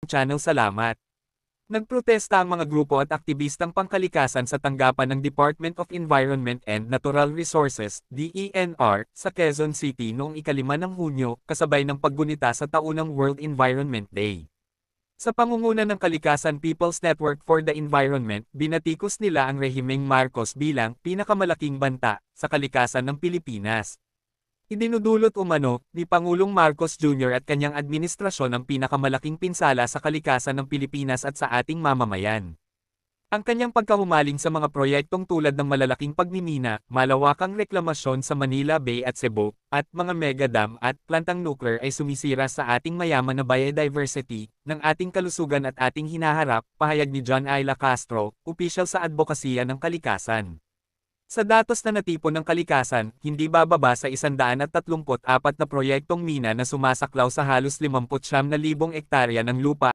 channel. Salamat. Nagprotesta ang mga grupo at aktivistang pangkalikasan sa tanggapan ng Department of Environment and Natural Resources, DENR, sa Quezon City noong 5 ng Hunyo, kasabay ng paggunita sa taunang World Environment Day. Sa pangunguna ng Kalikasan People's Network for the Environment, binatikos nila ang rehimeng Marcos bilang pinakamalaking banta sa kalikasan ng Pilipinas. Idinudulot umano ni Pangulong Marcos Jr. at kanyang administrasyon ang pinakamalaking pinsala sa kalikasan ng Pilipinas at sa ating mamamayan. Ang kanyang pagkahumaling sa mga proyektong tulad ng malalaking pagmimina, malawakang reklamasyon sa Manila Bay at Cebu, at mga mega dam at plantang nuclear ay sumisira sa ating mayaman na biodiversity, ng ating kalusugan at ating hinaharap, pahayag ni John Ayla Castro, opisyal sa advokasya ng kalikasan. Sa datos na natipon ng kalikasan, hindi bababa sa 134 na proyektong mina na sumasaklaw sa halos 59,000 hektarya ng lupa